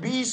20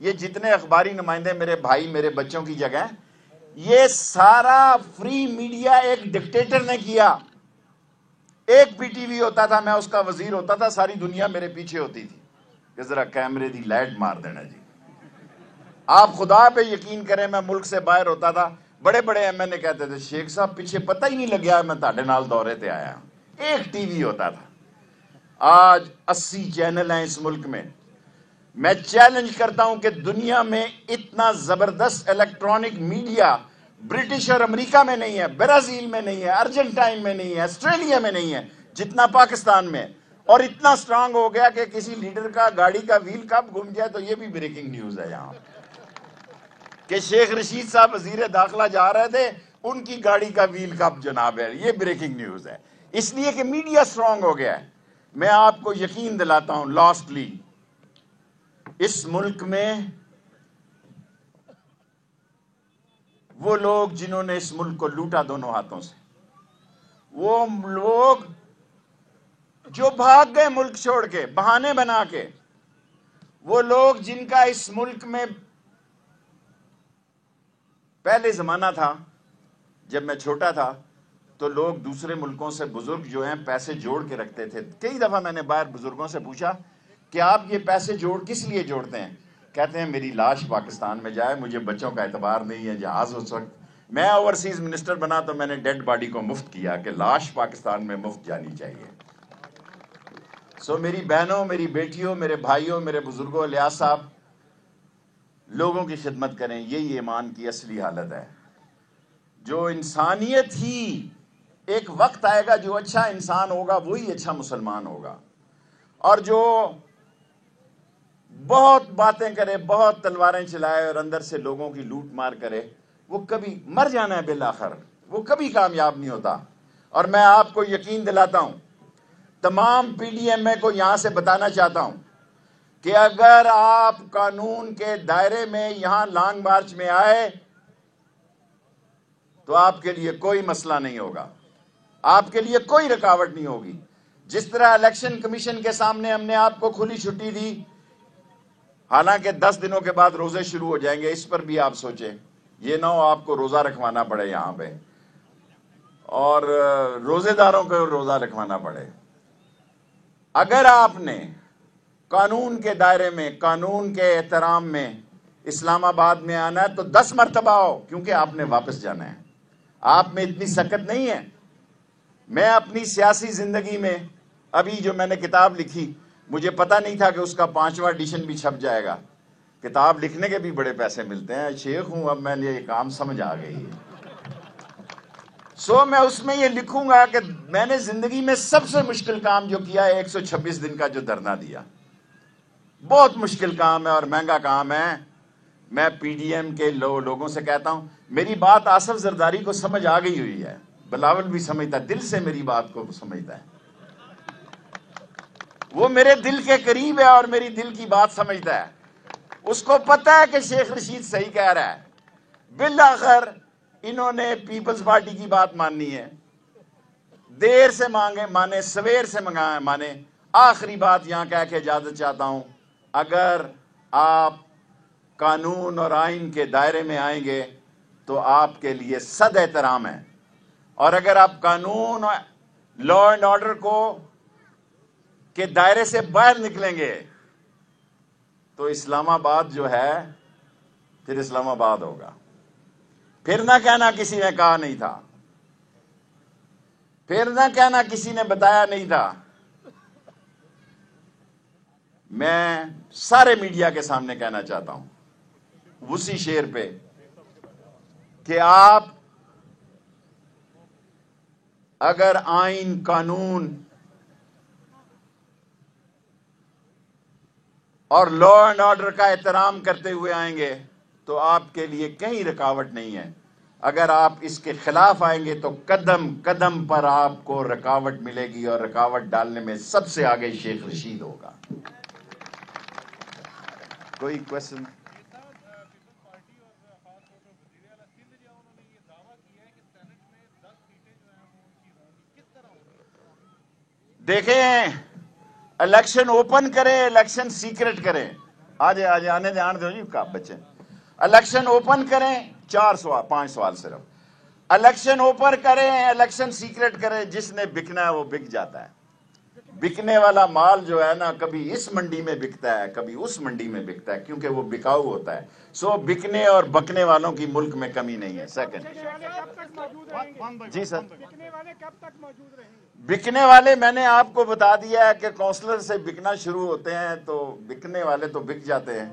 یہ جتنے اخباری نمائندے میرے بھائی میرے بچوں کی جگہ، یہ سارا فری میڈیا ایک ڈکٹیٹر نے کیا. ایک پی ٹی وی ہوتا تھا، میں اس کا وزیر ہوتا تھا، ساری دنیا میرے پیچھے ہوتی تھی کہ ذرا کیمرے دی لائٹ مار دینا جی. آپ خدا پہ یقین کریں، میں ملک سے باہر ہوتا تھا، بڑے بڑے ایم این اے کہتے تھے شیخ صاحب پیچھے پتہ ہی نہیں لگیا میں تاڑے نال دورے تے آیا. ایک ٹی وی ہوتا تھا. آج 80 چینل ہیں اس ملک میں. میں چیلنج کرتا ہوں کہ دنیا میں اتنا زبردست الیکٹرانک میڈیا برٹش اور امریکہ میں نہیں ہے، برازیل میں نہیں ہے، ارجنٹائن میں نہیں ہے، آسٹریلیا میں نہیں ہے جتنا پاکستان میں. اور اتنا سٹرانگ ہو گیا کہ کسی لیڈر کا گاڑی کا ویل کب گم جائے تو یہ بھی بریکنگ نیوز ہے یہاں کہ شیخ رشید صاحب وزیر داخلہ جا رہے تھے، ان کی گاڑی کا ویل کب جناب ہے. یہ بریکنگ نیوز ہے، اس لیے کہ میڈیا سٹرانگ ہو گیا ہے. میں آپ کو یقین دلاتا ہوں لاسٹلی، اس ملک میں وہ لوگ جنہوں نے اس ملک کو لوٹا دونوں ہاتھوں سے، وہ لوگ جو بھاگ گئے ملک چھوڑ کے بہانے بنا کے، وہ لوگ جن کا اس ملک میں پہلے زمانہ تھا جب میں چھوٹا تھا تو لوگ دوسرے ملکوں سے بزرگ جو ہیں پیسے جوڑ کے رکھتے تھے. کئی دفعہ میں نے باہر بزرگوں سے پوچھا کہ آپ یہ پیسے کس لیے جوڑتے ہیں؟ کہتے ہیں میری لاش پاکستان میں جائے، مجھے بچوں کا اعتبار نہیں ہے. جہاز اس وقت میں اوورسیز منسٹر بنا تو میں نے ڈیڈ باڈی کو مفت کیا کہ لاش پاکستان میں مفت جانی چاہیے. سو میری بہنوں، میری بیٹیوں، میرے بھائیوں، میرے بزرگوں، الیاس صاحب، لوگوں کی خدمت کریں. یہی ایمان کی اصلی حالت ہے. جو انسانیت ہی، ایک وقت آئے گا جو اچھا انسان ہوگا وہی اچھا مسلمان ہوگا. اور جو بہت باتیں کرے، بہت تلواریں چلائے اور اندر سے لوگوں کی لوٹ مار کرے، وہ کبھی مر جانا ہے بالآخر، وہ کبھی کامیاب نہیں ہوتا. اور میں آپ کو یقین دلاتا ہوں، تمام پی ڈی ایم اے کو یہاں سے بتانا چاہتا ہوں کہ اگر آپ قانون کے دائرے میں یہاں لانگ مارچ میں آئے تو آپ کے لیے کوئی مسئلہ نہیں ہوگا، آپ کے لیے کوئی رکاوٹ نہیں ہوگی. جس طرح الیکشن کمیشن کے سامنے ہم نے آپ کو کھلی چھٹی دی، حالانکہ 10 دنوں کے بعد روزے شروع ہو جائیں گے، اس پر بھی آپ سوچیں. یہ نہ ہو آپ کو روزہ رکھوانا پڑے یہاں پہ اور روزے داروں کو روزہ رکھوانا پڑے. اگر آپ نے قانون کے دائرے میں، قانون کے احترام میں اسلام آباد میں آنا ہے تو 10 مرتبہ آؤ، کیونکہ آپ نے واپس جانا ہے. آپ میں اتنی سکت نہیں ہے. میں اپنی سیاسی زندگی میں ابھی جو میں نے کتاب لکھی، مجھے پتہ نہیں تھا کہ اس کا 5واں ایڈیشن بھی چھپ جائے گا. کتاب لکھنے کے بھی بڑے پیسے ملتے ہیں. شیخ ہوں اب، میں نے یہ کام سمجھ آ گئی ہے. میں اس میں یہ لکھوں گا کہ میں نے زندگی میں سب سے مشکل کام جو کیا ہے 126 دن کا جو دھرنا دیا. بہت مشکل کام ہے اور مہنگا کام ہے. میں پی ڈی ایم کے لوگوں سے کہتا ہوں، میری بات آصف زرداری کو سمجھ آ گئی ہوئی ہے، بلاول بھی سمجھتا ہے، دل سے میری بات کو سمجھتا ہے. وہ میرے دل کے قریب ہے اور میری دل کی بات سمجھتا ہے. اس کو پتہ ہے کہ شیخ رشید صحیح کہہ رہا ہے. بالآخر انہوں نے پیپلز پارٹی کی بات ماننی ہے. دیر سے مانے، سویر سے مانے. آخری بات یہاں کہہ کے اجازت چاہتا ہوں، اگر آپ قانون اور آئین کے دائرے میں آئیں گے تو آپ کے لیے صد احترام ہے. اور اگر آپ قانون، لا اینڈ آرڈر کے دائرے سے باہر نکلیں گے تو اسلام آباد جو ہے پھر اسلام آباد ہوگا. پھر نہ کہنا کسی نے کہا نہیں تھا، پھر نہ کہنا کسی نے بتایا نہیں تھا. میں سارے میڈیا کے سامنے کہنا چاہتا ہوں اسی شیر پہ کہ آپ اگر آئین، قانون اور لا اینڈ آرڈر کا احترام کرتے ہوئے آئیں گے تو آپ کے لیے کہیں رکاوٹ نہیں ہے. اگر آپ اس کے خلاف آئیں گے تو قدم قدم پر آپ کو رکاوٹ ملے گی، اور رکاوٹ ڈالنے میں سب سے آگے شیخ رشید ہوگا. کوئی کوشچن؟ دیکھیں، الیکشن اوپن کریں، الیکشن سیکرٹ کریں. آج آنے دھیان دو جی کا بچے. الیکشن اوپن کریں 5 سوال صرف. الیکشن اوپن کریں, الیکشن سیکرٹ کریں, جس نے بکنا ہے وہ بک جاتا ہے. بکنے والا مال جو ہے نا کبھی اس منڈی میں بکتا ہے کبھی اس منڈی میں بکتا ہے, کیونکہ وہ بکاؤ ہوتا ہے. سو بکنے اور بکنے والوں کی ملک میں کمی نہیں ہے. سیکنڈ جی سر, بکنے والے میں نے آپ کو بتا دیا ہے کہ کونسلر سے بکنا شروع ہوتے ہیں تو بکنے والے تو بک جاتے ہیں,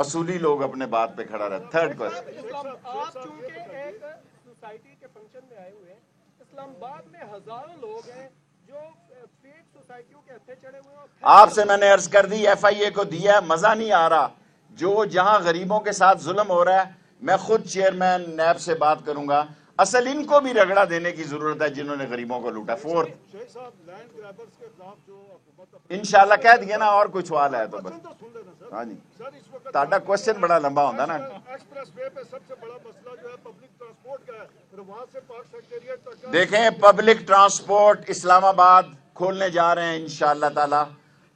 اصولی لوگ اپنے بات پہ کھڑا رہتے. تھرڈ کوسچن, آپ چونکہ ایک سوسائٹی کے فنکشن میں آئے ہوئے ہیں, اسلام آباد میں ہزاروں لوگ ہیں جو فیک سوسائٹیوں کے ہتھے چڑھے ہوئے ہیں. آپ سے میں نے عرض کر دی, ایف آئی اے کو دیا ہے, مزہ نہیں آ رہا. جو جہاں غریبوں کے ساتھ ظلم ہو رہا ہے, میں خود چیئرمین نیب سے بات کروں گا. اصل ان کو بھی رگڑا دینے کی ضرورت ہے جنہوں نے غریبوں کو لوٹا. فورتھ انشاءاللہ کہہ دیا نا, اور کوئی سوال ہے تو بس. ہاں جی, تاڑا کوشچن بڑا لمبا ہوتا نا. ایکسپریس وے پہ سب سے بڑا مسئلہ جو ہے پبلک ٹرانسپورٹ کا ہے, وہاں سے پارک سیکریٹریٹ تک. دیکھیں پبلک ٹرانسپورٹ اسلام آباد کھولنے جا رہے ہیں انشاءاللہ تعالی,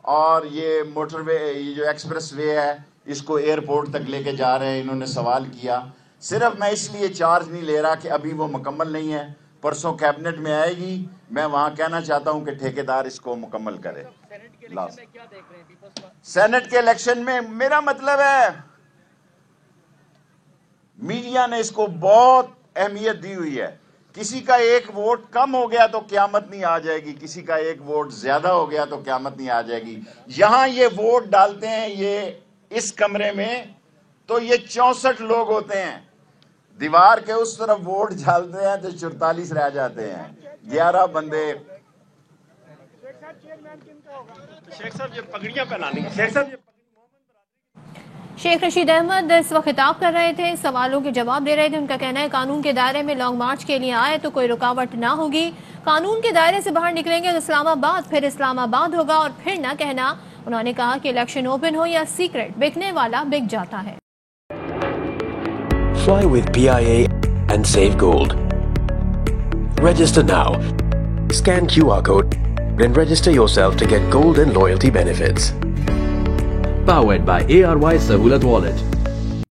اور یہ موٹر وے, یہ جو ایکسپریس وے ہے اس کو ایئرپورٹ تک لے کے جا رہے ہیں. انہوں نے سوال کیا, صرف میں اس لیے چارج نہیں لے رہا کہ ابھی وہ مکمل نہیں ہے, پرسوں کیبنٹ میں آئے گی. میں وہاں کہنا چاہتا ہوں کہ ٹھیکیدار اس کو مکمل کرے. سینٹ کے الیکشن میں میرا مطلب ہے میڈیا نے اس کو بہت اہمیت دی ہوئی ہے. کسی کا ایک ووٹ کم ہو گیا تو قیامت نہیں آ جائے گی, کسی کا ایک ووٹ زیادہ ہو گیا تو قیامت نہیں آ جائے گی. یہاں یہ ووٹ ڈالتے ہیں یہ اس کمرے میں تو یہ 64 لوگ ہوتے ہیں, دیوار کے اس طرف ووٹ ڈالتے ہیں تو 44 رہ جاتے ہیں, 11 بندے. شیخ صاحب یہ پگڑیاں پہنانی, شیخ صاحب شیخ رشید احمد اس وقت خطاب کر رہے تھے, سوالوں کے جواب دے رہے تھے. ان کا کہنا ہے قانون کے دائرے میں لانگ مارچ کے لیے آئے تو کوئی رکاوٹ نہ ہوگی, قانون کے دائرے سے باہر نکلیں گے تو اسلام آباد پھر اسلام آباد ہوگا اور پھر نہ کہنا. انہوں نے کہا کہ الیکشن اوپن ہو یا سیکرٹ, بکنے والا بک جاتا ہے. Fly with PIA and save gold. Register now. Scan QR code and register yourself to get gold and loyalty benefits. Powered by ARY Sahulat Wallet.